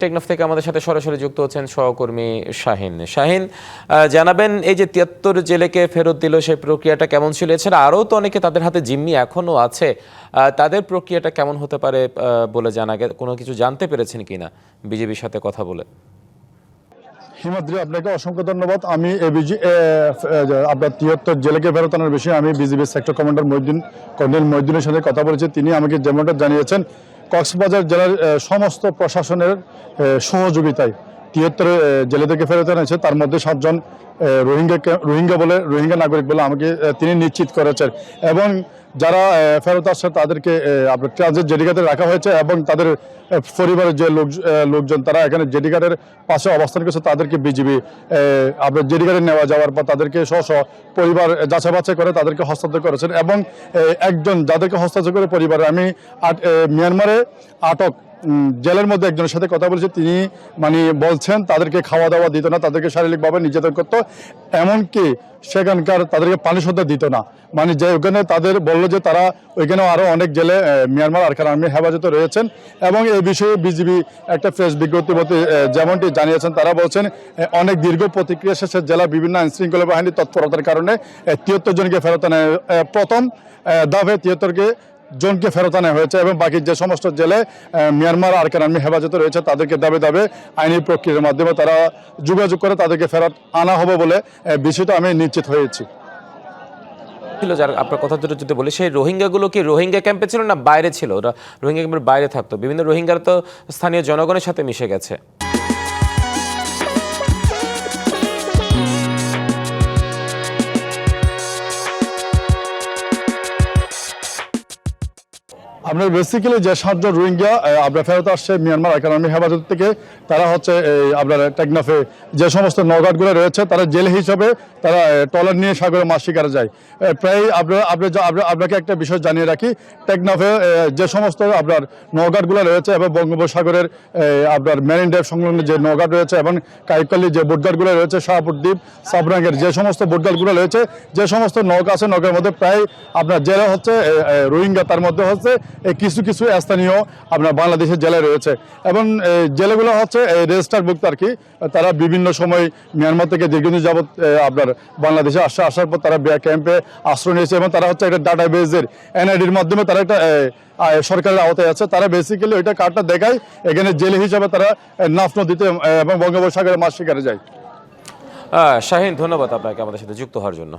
টেকনাফ থেকে আমাদের সাথে সরাসরি যুক্ত হচ্ছেন সহকর্মী শাহিন। শাহিন, জানাবেন এই যে ৭৩ জেলেকে ফেরত দিল সেই প্রক্রিয়াটা কেমন ছিল? এছাড়া আরও তো অনেকে তাদের হাতে জিম্মি এখনো আছে, তাদের প্রক্রিয়াটা কেমন হতে পারে বলে জানা গেছে? কোনো কিছু জানতে পেরেছেন কিনা বিজেপির সাথে কথা বলে? হিমাদ্রি, আপনাকে অসংখ্য ধন্যবাদ। আমি আপনার ৭৩ জেলেকে ফেরত আনার বিষয়ে আমি বিজিবি সেক্টর কর্নেল মহিউদ্দিনের সাথে কথা বলেছি। তিনি আমাকে যেমনটা জানিয়েছেন, কক্সবাজার জেলার সমস্ত প্রশাসনের সহযোগিতায় ৭৩ জেলেদেরকে ফেরত আনেছে। তার মধ্যে ৭ জন রোহিঙ্গা নাগরিক বলে আমাকে তিনি নিশ্চিত করেছেন। এবং যারা ফেরত আসছে তাদেরকে আপনার ট্রানজিট জেডিঘাটে রাখা হয়েছে এবং তাদের পরিবারের যে লোকজন তারা এখানে জেডিঘাটের পাশে অবস্থান করছে, তাদেরকে বিজিবি আপনার জেডিঘাটে নেওয়া যাওয়ার পর তাদেরকে পরিবার যাচাই বাছাই করে তাদেরকে হস্তান্তর করেছেন। এবং একজন যাদেরকে হস্তান্তর করে পরিবারে আমি মিয়ানমারে আটক জেলের মধ্যে একজনের সাথে কথা বলেছি। তিনি বলছেন তাদেরকে খাওয়া দাওয়া দিত না, তাদেরকে শারীরিকভাবে নির্যাতন করতো, এমনকি সেখানকার তাদেরকে পানি সদ্যা দিত না। যে ওখানে তাদের বললো যে তারা ওইখানেও আরও অনেক জেলে মিয়ানমার আরকান আর্মির হেফাজতে রয়েছেন। এবং এই বিষয়ে বিজিবি একটা প্রেস বিজ্ঞপ্তি যেমনটি জানিয়েছেন, তারা বলছেন অনেক দীর্ঘ প্রতিক্রিয়া শেষে জেলা বিভিন্ন আইনশৃঙ্খলা বাহিনীর তৎপরতার কারণে ৭৩ জনকে ফেরত আনা প্রথম ধাপে ৭৩ জনকে ফেরত আনা হয়েছে। এবং বাকি যে সমস্ত জেলে মিয়ানমার আরকান আর্মি হেফাজতে রয়েছে তাদেরকে ধাপে ধাপে আইনি প্রক্রিয়ার মাধ্যমে তারা যোগাযোগ করে তাদেরকে ফেরত আনা হবে বলে বিষয়টা আমি নিশ্চিত হয়েছি। যার আপনার কথা যদি বলি, সেই রোহিঙ্গাগুলো কি রোহিঙ্গা ক্যাম্পে ছিল না বাইরে ছিল? ওরা রোহিঙ্গা ক্যাম্পের বাইরে থাকতো। বিভিন্ন রোহিঙ্গারা তো স্থানীয় জনগণের সাথে মিশে গেছে। আপনার বেসিক্যালি যে ৭ জন রোহিঙ্গা আপনার ফেরত আসছে মিয়ানমার আরকান আর্মি হেফাজত থেকে, তারা হচ্ছে আপনার টেকনাফে যে সমস্ত নৌঘাটগুলো রয়েছে তারা জেলে হিসাবে তারা ট্রলার নিয়ে সাগরে মাছ শিকারে যায়। প্রায় আপনাকে একটা বিষয় জানিয়ে রাখি, টেকনাফে যে সমস্ত আপনার নৌঘাটগুলো রয়েছে এবং বঙ্গোপসাগরের আপনার মেরিন ড্রাইভ সংলগ্ন যে নৌঘাট রয়েছে এবং কাইকলি যে বোটঘাটগুলো রয়েছে, শাহপুর দ্বীপ, সাবরাঙ্গের যে সমস্ত বোটঘাটগুলো রয়েছে, যে সমস্ত নৌকা আছে নৌকার মধ্যে প্রায় আপনার জেলে হচ্ছে রোহিঙ্গা, তার মধ্যে হচ্ছে কিছু কিছু স্থানীয় আপনার বাংলাদেশের জেলে রয়েছে। এবং জেলেগুলো হচ্ছে রেজিস্টারভুক্ত আর কি। তারা বিভিন্ন সময় মিয়ানমার থেকে দীর্ঘদিন যাবৎ আপনার বাংলাদেশে আসার পর তারা ক্যাম্পে আশ্রয় নিয়েছে এবং তারা হচ্ছে একটা ডাটা বেজের এনআইডির মাধ্যমে তারা একটা সরকারের আওতায় আছে। তারা বেসিক্যালি ওইটা কার্ডটা দেখায়, এখানে জেলে হিসাবে তারা নাফ নদীতে এবং বঙ্গোপসাগরে মাছ শিকারে যায়। শাহিন, ধন্যবাদ আপনাকে আমাদের সাথে যুক্ত হওয়ার জন্য।